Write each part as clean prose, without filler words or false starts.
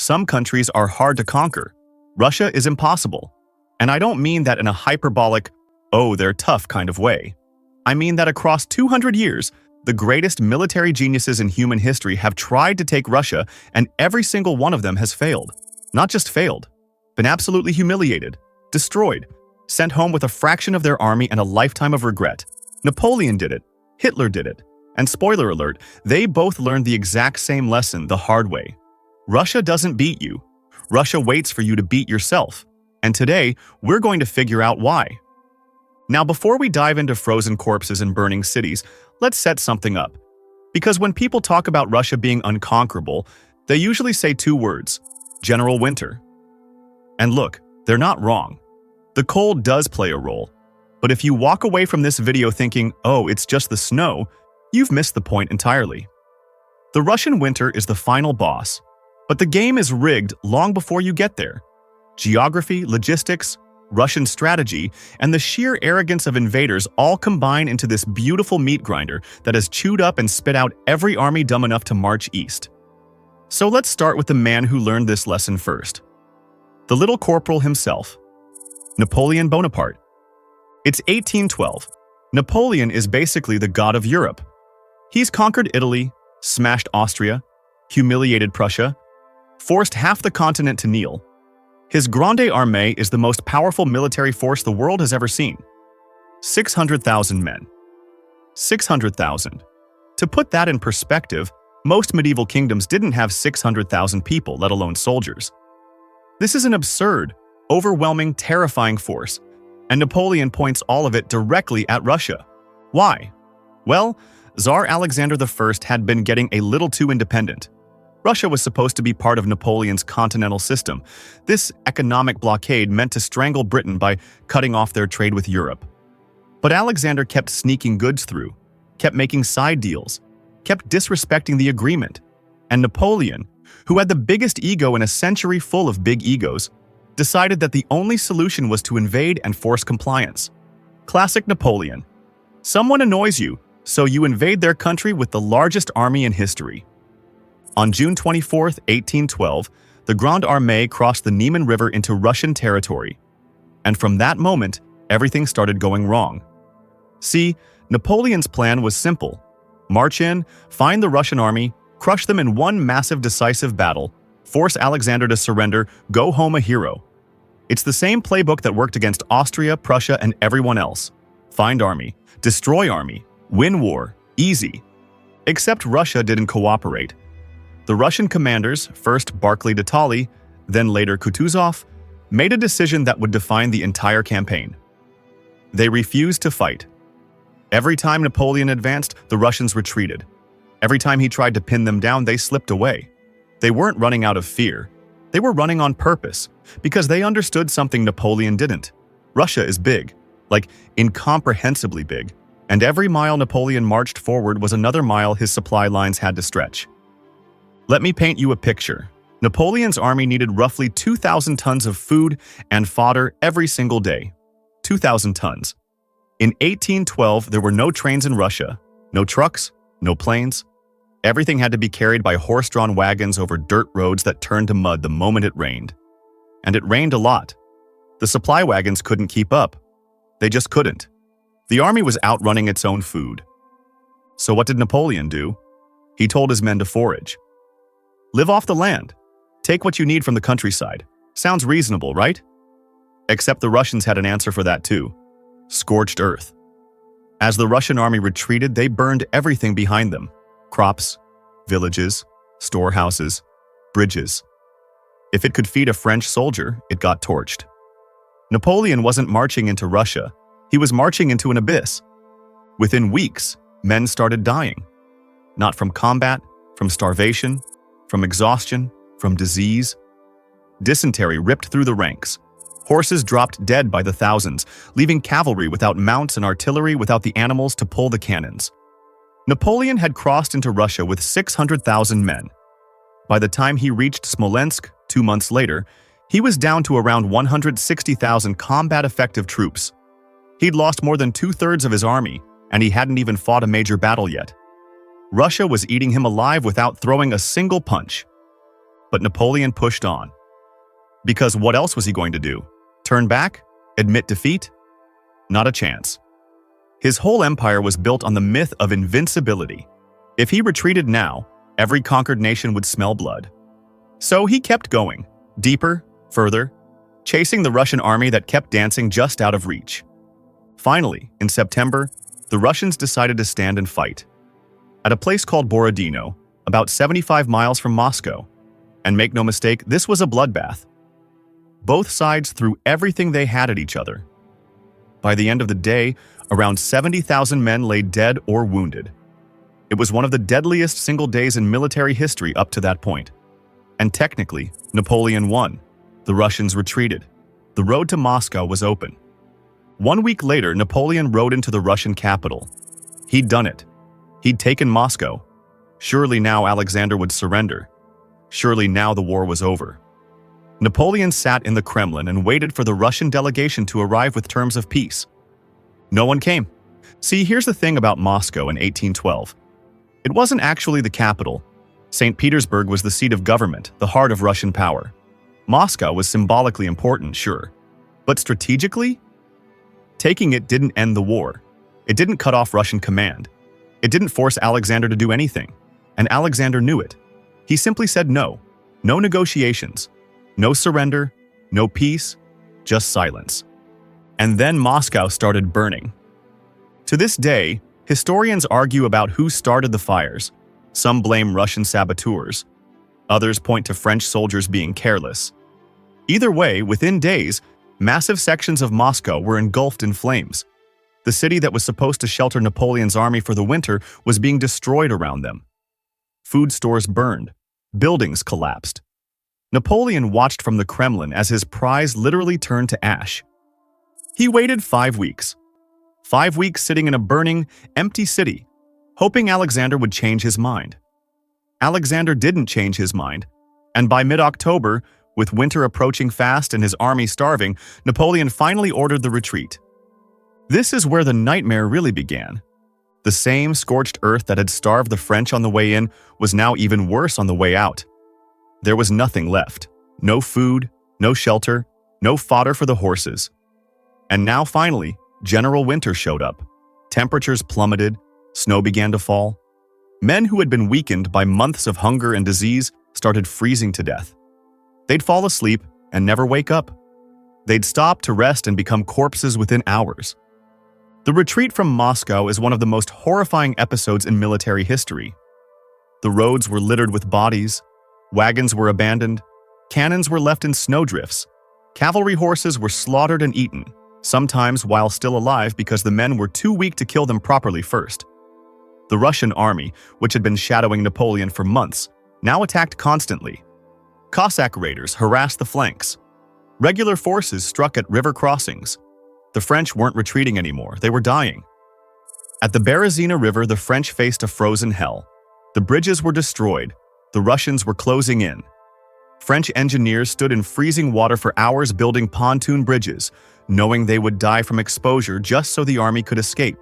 Some countries are hard to conquer. Russia is impossible. And I don't mean that in a hyperbolic, oh, they're tough kind of way. I mean that across 200 years, the greatest military geniuses in human history have tried to take Russia, and every single one of them has failed. Not just failed, been absolutely humiliated, destroyed, sent home with a fraction of their army and a lifetime of regret. Napoleon did it, Hitler did it, and spoiler alert, they both learned the exact same lesson the hard way. Russia doesn't beat you. Russia waits for you to beat yourself. And today, we're going to figure out why. Now, before we dive into frozen corpses and burning cities, let's set something up. Because when people talk about Russia being unconquerable, they usually say two words: General Winter. And look, they're not wrong. The cold does play a role. But if you walk away from this video thinking, oh, it's just the snow, you've missed the point entirely. The Russian winter is the final boss. But the game is rigged long before you get there. Geography, logistics, Russian strategy, and the sheer arrogance of invaders all combine into this beautiful meat grinder that has chewed up and spit out every army dumb enough to march east. So let's start with the man who learned this lesson first. The little corporal himself, Napoleon Bonaparte. It's 1812. Napoleon is basically the god of Europe. He's conquered Italy, smashed Austria, humiliated Prussia, forced half the continent to kneel. His Grande Armée is the most powerful military force the world has ever seen. 600,000 men. 600,000. To put that in perspective, most medieval kingdoms didn't have 600,000 people, let alone soldiers. This is an absurd, overwhelming, terrifying force, and Napoleon points all of it directly at Russia. Why? Well, Tsar Alexander I had been getting a little too independent. Russia was supposed to be part of Napoleon's continental system, this economic blockade meant to strangle Britain by cutting off their trade with Europe. But Alexander kept sneaking goods through, kept making side deals, kept disrespecting the agreement. And Napoleon, who had the biggest ego in a century full of big egos, decided that the only solution was to invade and force compliance. Classic Napoleon. Someone annoys you, so you invade their country with the largest army in history. On June 24, 1812, the Grande Armée crossed the Niemen River into Russian territory. And from that moment, everything started going wrong. See, Napoleon's plan was simple. March in, find the Russian army, crush them in one massive decisive battle, force Alexander to surrender, go home a hero. It's the same playbook that worked against Austria, Prussia, and everyone else. Find army, destroy army, win war, easy. Except Russia didn't cooperate. The Russian commanders, first Barclay de Tolly, then later Kutuzov, made a decision that would define the entire campaign. They refused to fight. Every time Napoleon advanced, the Russians retreated. Every time he tried to pin them down, they slipped away. They weren't running out of fear. They were running on purpose, because they understood something Napoleon didn't. Russia is big, like incomprehensibly big, and every mile Napoleon marched forward was another mile his supply lines had to stretch. Let me paint you a picture. Napoleon's army needed roughly 2,000 tons of food and fodder every single day. 2,000 tons. In 1812, there were no trains in Russia, no trucks, no planes. Everything had to be carried by horse-drawn wagons over dirt roads that turned to mud the moment it rained. And it rained a lot. The supply wagons couldn't keep up. They just couldn't. The army was outrunning its own food. So what did Napoleon do? He told his men to forage. Live off the land. Take what you need from the countryside. Sounds reasonable, right? Except the Russians had an answer for that too. Scorched earth. As the Russian army retreated, they burned everything behind them. Crops, villages, storehouses, bridges. If it could feed a French soldier, it got torched. Napoleon wasn't marching into Russia. He was marching into an abyss. Within weeks, men started dying. Not from combat, from starvation, from exhaustion, from disease. Dysentery ripped through the ranks. Horses dropped dead by the thousands, leaving cavalry without mounts and artillery without the animals to pull the cannons. Napoleon had crossed into Russia with 600,000 men. By the time he reached Smolensk 2 months later, he was down to around 160,000 combat-effective troops. He'd lost more than 2/3 of his army, and he hadn't even fought a major battle yet. Russia was eating him alive without throwing a single punch. but Napoleon pushed on. Because what else was he going to do? Turn back? Admit defeat? Not a chance. His whole empire was built on the myth of invincibility. If he retreated now, every conquered nation would smell blood. So he kept going, deeper, further, chasing the Russian army that kept dancing just out of reach. Finally, in September, the Russians decided to stand and fight. At a place called Borodino, about 75 miles from Moscow. And make no mistake, this was a bloodbath. Both sides threw everything they had at each other. By the end of the day, around 70,000 men lay dead or wounded. It was one of the deadliest single days in military history up to that point. And technically, Napoleon won. The Russians retreated. The road to Moscow was open. 1 week later, Napoleon rode into the Russian capital. He'd done it. He'd taken Moscow. Surely now Alexander would surrender. Surely now the war was over. Napoleon sat in the Kremlin and waited for the Russian delegation to arrive with terms of peace. No one came. See, here's the thing about Moscow in 1812. It wasn't actually the capital. St. Petersburg was the seat of government, the heart of Russian power. Moscow was symbolically important, sure. But strategically? Taking it didn't end the war. It didn't cut off Russian command. It didn't force Alexander to do anything. And Alexander knew it. He simply said no. No negotiations. No surrender. No peace. Just silence. And then Moscow started burning. To this day, historians argue about who started the fires. Some blame Russian saboteurs. Others point to French soldiers being careless. Either way, within days, massive sections of Moscow were engulfed in flames. The city that was supposed to shelter Napoleon's army for the winter was being destroyed around them. Food stores burned. Buildings collapsed. Napoleon watched from the Kremlin as his prize literally turned to ash. He waited 5 weeks. 5 weeks sitting in a burning, empty city, hoping Alexander would change his mind. Alexander didn't change his mind, and by mid-October, with winter approaching fast and his army starving, Napoleon finally ordered the retreat. This is where the nightmare really began. The same scorched earth that had starved the French on the way in was now even worse on the way out. There was nothing left. No food, no shelter, no fodder for the horses. And now finally, General Winter showed up. Temperatures plummeted, snow began to fall. Men who had been weakened by months of hunger and disease started freezing to death. They'd fall asleep and never wake up. They'd stop to rest and become corpses within hours. The retreat from Moscow is one of the most horrifying episodes in military history. The roads were littered with bodies, wagons were abandoned, cannons were left in snowdrifts, cavalry horses were slaughtered and eaten, sometimes while still alive because the men were too weak to kill them properly first. The Russian army, which had been shadowing Napoleon for months, now attacked constantly. Cossack raiders harassed the flanks. Regular forces struck at river crossings. The French weren't retreating anymore, they were dying. At the Berezina River, the French faced a frozen hell. The bridges were destroyed. The Russians were closing in. French engineers stood in freezing water for hours building pontoon bridges, knowing they would die from exposure just so the army could escape.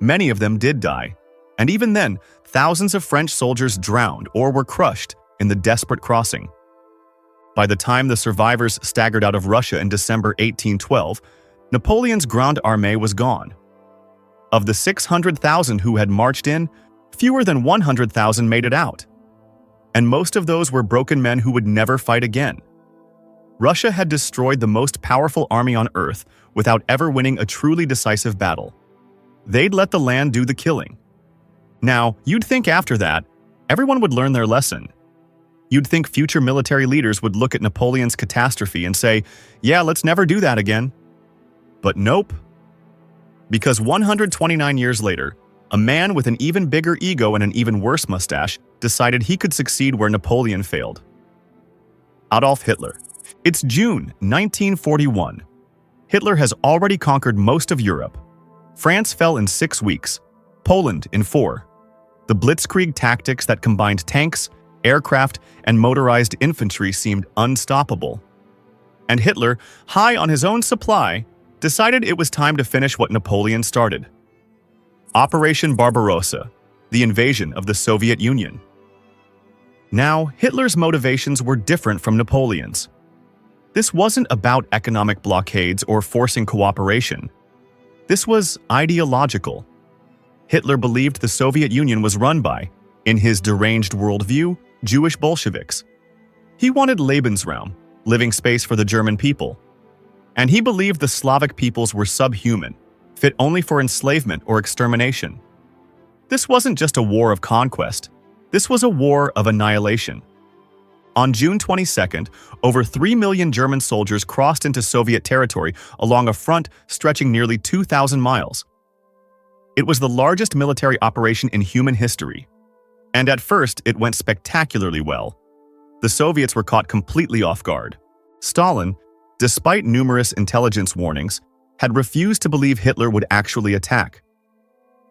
Many of them did die, and even then, thousands of French soldiers drowned or were crushed in the desperate crossing. By the time the survivors staggered out of Russia in December 1812, Napoleon's Grande Armée was gone. Of the 600,000 who had marched in, fewer than 100,000 made it out. And most of those were broken men who would never fight again. Russia had destroyed the most powerful army on earth without ever winning a truly decisive battle. They'd let the land do the killing. Now, you'd think after that, everyone would learn their lesson. You'd think future military leaders would look at Napoleon's catastrophe and say, yeah, let's never do that again. But nope. Because 129 years later, a man with an even bigger ego and an even worse mustache decided he could succeed where Napoleon failed. Adolf Hitler. It's June 1941. Hitler has already conquered most of Europe. France fell in 6 weeks, Poland in 4. The Blitzkrieg tactics that combined tanks, aircraft, and motorized infantry seemed unstoppable. And Hitler, high on his own supply, decided it was time to finish what Napoleon started. Operation Barbarossa, the invasion of the Soviet Union. Now, Hitler's motivations were different from Napoleon's. This wasn't about economic blockades or forcing cooperation. This was ideological. Hitler believed the Soviet Union was run by, in his deranged worldview, Jewish Bolsheviks. He wanted Lebensraum, living space for the German people. And he believed the Slavic peoples were subhuman, fit only for enslavement or extermination. This wasn't just a war of conquest. This was a war of annihilation. On June 22nd, over 3 million German soldiers crossed into Soviet territory along a front stretching nearly 2,000 miles. It was the largest military operation in human history. And at first, it went spectacularly well. The Soviets were caught completely off guard. Stalin, despite numerous intelligence warnings, had refused to believe Hitler would actually attack.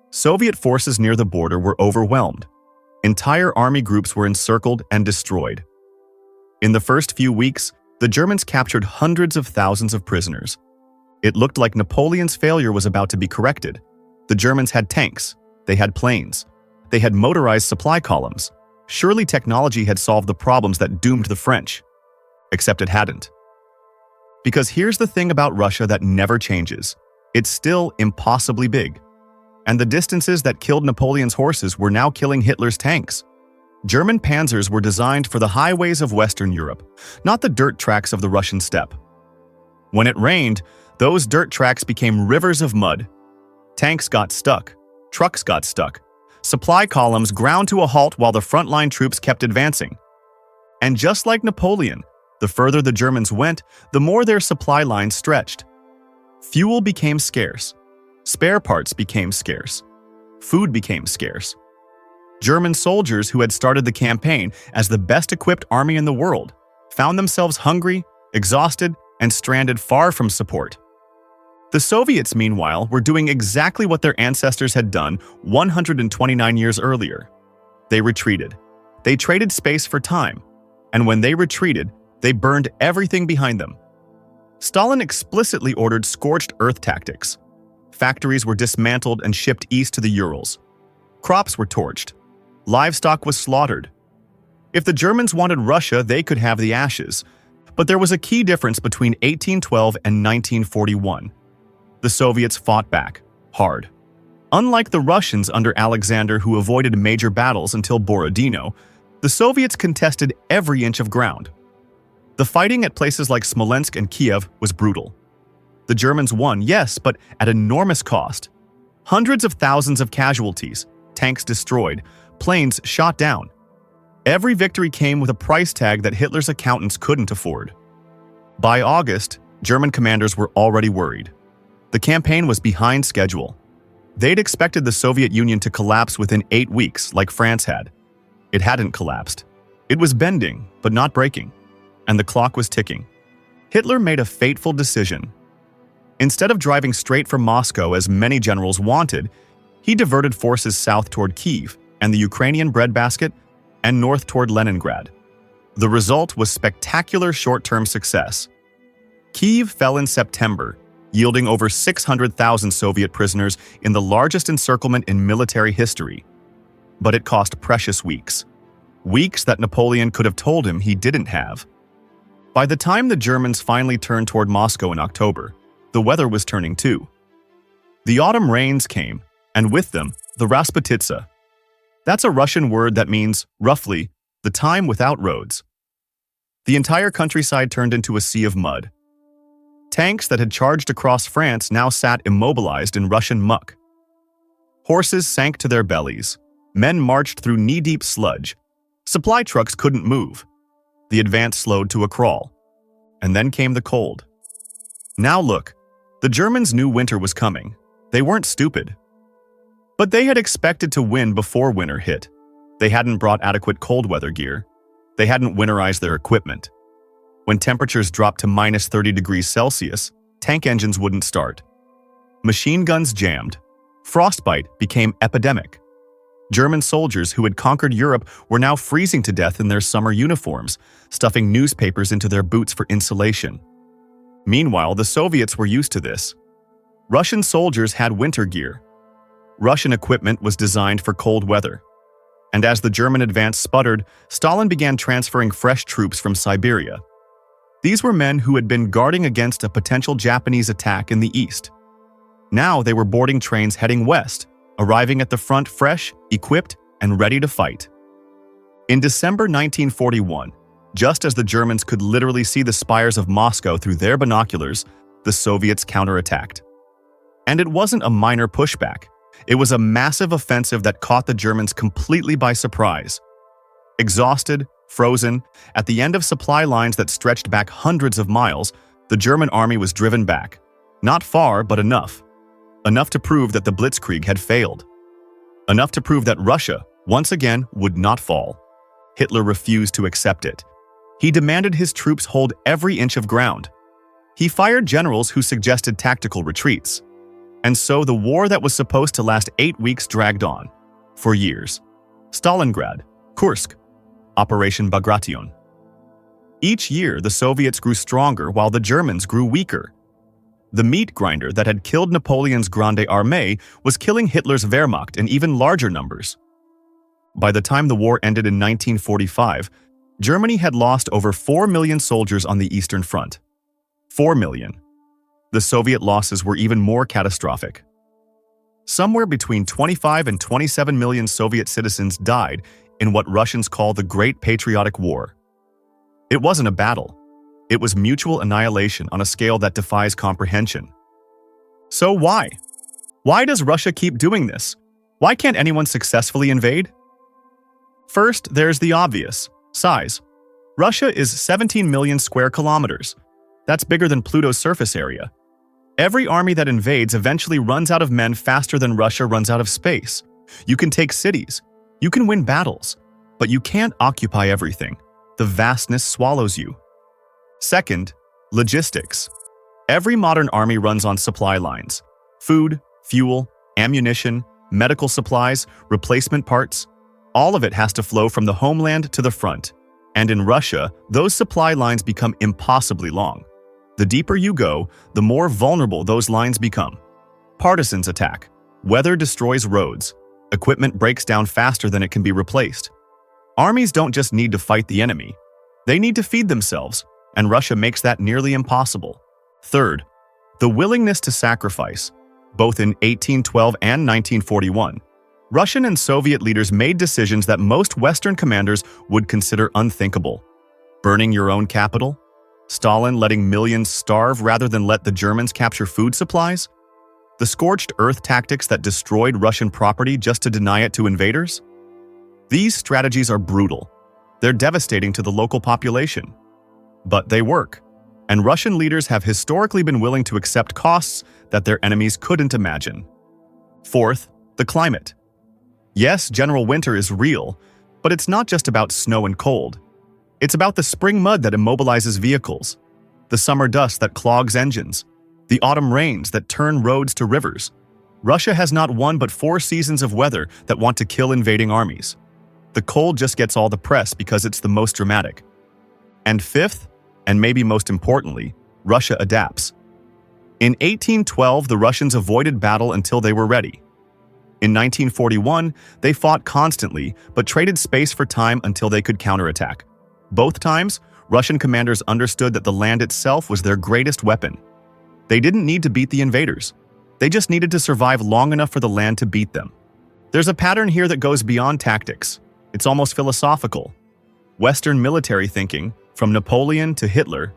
Soviet forces near the border were overwhelmed. Entire army groups were encircled and destroyed. In the first few weeks, the Germans captured hundreds of thousands of prisoners. It looked like Napoleon's failure was about to be corrected. The Germans had tanks, they had planes, they had motorized supply columns. Surely technology had solved the problems that doomed the French. Except it hadn't. Because here's the thing about Russia that never changes. It's still impossibly big. And the distances that killed Napoleon's horses were now killing Hitler's tanks. German panzers were designed for the highways of Western Europe, not the dirt tracks of the Russian steppe. When it rained, those dirt tracks became rivers of mud. Tanks got stuck, trucks got stuck, supply columns ground to a halt while the frontline troops kept advancing. And just like Napoleon, the further the Germans went, the more their supply lines stretched. Fuel became scarce, spare parts became scarce, food became scarce. German soldiers who had started the campaign as the best-equipped army in the world found themselves hungry, exhausted, and stranded far from support. The Soviets, meanwhile, were doing exactly what their ancestors had done 129 years earlier. They retreated. They traded space for time. And when they retreated, they burned everything behind them. Stalin explicitly ordered scorched earth tactics. Factories were dismantled and shipped east to the Urals. Crops were torched. Livestock was slaughtered. If the Germans wanted Russia, they could have the ashes. But there was a key difference between 1812 and 1941. The Soviets fought back, hard. Unlike the Russians under Alexander, who avoided major battles until Borodino, the Soviets contested every inch of ground. The fighting at places like Smolensk and Kiev was brutal. The Germans won, yes, but at enormous cost. Hundreds of thousands of casualties, tanks destroyed, planes shot down. Every victory came with a price tag that Hitler's accountants couldn't afford. By August, German commanders were already worried. The campaign was behind schedule. They'd expected the Soviet Union to collapse within 8 weeks, like France had. It hadn't collapsed. It was bending, but not breaking. And the clock was ticking. Hitler made a fateful decision. Instead of driving straight for Moscow as many generals wanted, he diverted forces south toward Kyiv and the Ukrainian breadbasket and north toward Leningrad. The result was spectacular short-term success. Kyiv fell in September, yielding over 600,000 Soviet prisoners in the largest encirclement in military history. But it cost precious weeks. Weeks that Napoleon could have told him he didn't have. By the time the Germans finally turned toward Moscow in October, the weather was turning too. The autumn rains came, and with them, the Rasputitsa. That's a Russian word that means, roughly, the time without roads. The entire countryside turned into a sea of mud. Tanks that had charged across France now sat immobilized in Russian muck. Horses sank to their bellies. Men marched through knee-deep sludge. Supply trucks couldn't move. The advance slowed to a crawl. And then came the cold. Now look, the Germans knew winter was coming. They weren't stupid. But they had expected to win before winter hit. They hadn't brought adequate cold weather gear. They hadn't winterized their equipment. When temperatures dropped to minus 30 degrees Celsius, tank engines wouldn't start. Machine guns jammed. Frostbite became epidemic. German soldiers who had conquered Europe were now freezing to death in their summer uniforms, stuffing newspapers into their boots for insulation. Meanwhile, the Soviets were used to this. Russian soldiers had winter gear. Russian equipment was designed for cold weather. And as the German advance sputtered, Stalin began transferring fresh troops from Siberia. These were men who had been guarding against a potential Japanese attack in the east. Now they were boarding trains heading west, arriving at the front fresh, equipped, and ready to fight. In December 1941, just as the Germans could literally see the spires of Moscow through their binoculars, the Soviets counterattacked. And it wasn't a minor pushback. It was a massive offensive that caught the Germans completely by surprise. Exhausted, frozen, at the end of supply lines that stretched back hundreds of miles, the German army was driven back. Not far, but enough. Enough to prove that the Blitzkrieg had failed. Enough to prove that Russia, once again, would not fall. Hitler refused to accept it. He demanded his troops hold every inch of ground. He fired generals who suggested tactical retreats. And so the war that was supposed to last 8 weeks dragged on. For years. Stalingrad, Kursk, Operation Bagration. Each year, the Soviets grew stronger while the Germans grew weaker. The meat grinder that had killed Napoleon's Grande Armée was killing Hitler's Wehrmacht in even larger numbers. By the time the war ended in 1945, Germany had lost over 4 million soldiers on the Eastern Front. 4 million. The Soviet losses were even more catastrophic. Somewhere between 25 and 27 million Soviet citizens died in what Russians call the Great Patriotic War. It wasn't a battle. It was mutual annihilation on a scale that defies comprehension. So why? Why does Russia keep doing this? Why can't anyone successfully invade? First, there's the obvious: size. Russia is 17 million square kilometers. That's bigger than Pluto's surface area. Every army that invades eventually runs out of men faster than Russia runs out of space. You can take cities. You can win battles. But you can't occupy everything. The vastness swallows you. Second, logistics. Every modern army runs on supply lines. Food, fuel, ammunition, medical supplies, replacement parts. All of it has to flow from the homeland to the front. And in Russia, those supply lines become impossibly long. The deeper you go, the more vulnerable those lines become. Partisans attack. Weather destroys roads. Equipment breaks down faster than it can be replaced. Armies don't just need to fight the enemy. They need to feed themselves, and Russia makes that nearly impossible. Third, the willingness to sacrifice. Both in 1812 and 1941, Russian and Soviet leaders made decisions that most Western commanders would consider unthinkable. Burning your own capital? Stalin letting millions starve rather than let the Germans capture food supplies? The scorched earth tactics that destroyed Russian property just to deny it to invaders? These strategies are brutal. They're devastating to the local population. But they work, and Russian leaders have historically been willing to accept costs that their enemies couldn't imagine. Fourth, the climate. Yes, general winter is real, but it's not just about snow and cold. It's about the spring mud that immobilizes vehicles, the summer dust that clogs engines, the autumn rains that turn roads to rivers. Russia has not one but 4 seasons of weather that want to kill invading armies. The cold just gets all the press because it's the most dramatic. And fifth, and maybe most importantly, Russia adapts. In 1812, the Russians avoided battle until they were ready. In 1941, they fought constantly, but traded space for time until they could counterattack. Both times, Russian commanders understood that the land itself was their greatest weapon. They didn't need to beat the invaders. They just needed to survive long enough for the land to beat them. There's a pattern here that goes beyond tactics. It's almost philosophical. Western military thinking, from Napoleon to Hitler,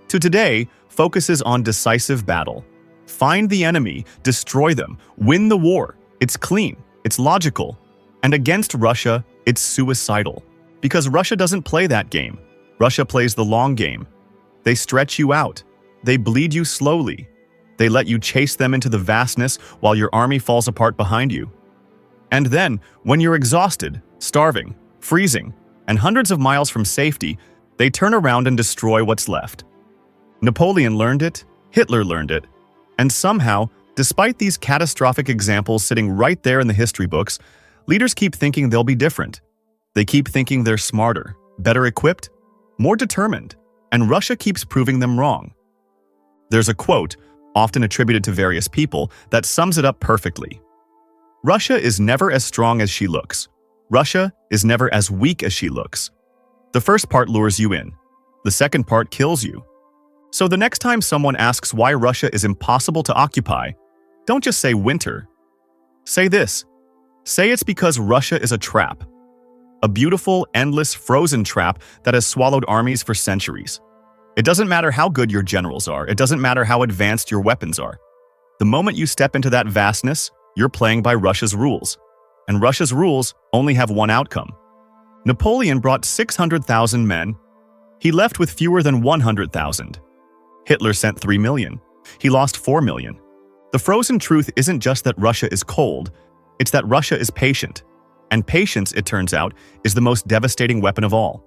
to today, focuses on decisive battle. Find the enemy, destroy them, win the war. It's clean, it's logical. And against Russia, it's suicidal. Because Russia doesn't play that game. Russia plays the long game. They stretch you out. They bleed you slowly. They let you chase them into the vastness while your army falls apart behind you. And then, when you're exhausted, starving, freezing, and hundreds of miles from safety, they turn around and destroy what's left. Napoleon learned it, Hitler learned it, and somehow, despite these catastrophic examples sitting right there in the history books, leaders keep thinking they'll be different. They keep thinking they're smarter, better equipped, more determined, and Russia keeps proving them wrong. There's a quote, often attributed to various people, that sums it up perfectly. Russia is never as strong as she looks. Russia is never as weak as she looks. The first part lures you in. The second part kills you. So the next time someone asks why Russia is impossible to occupy, don't just say winter. Say this. Say it's because Russia is a trap. A beautiful, endless, frozen trap that has swallowed armies for centuries. It doesn't matter how good your generals are. It doesn't matter how advanced your weapons are. The moment you step into that vastness, you're playing by Russia's rules. And Russia's rules only have one outcome. Napoleon brought 600,000 men. He left with fewer than 100,000. Hitler sent 3 million. He lost 4 million. The frozen truth isn't just that Russia is cold, it's that Russia is patient. And patience, it turns out, is the most devastating weapon of all.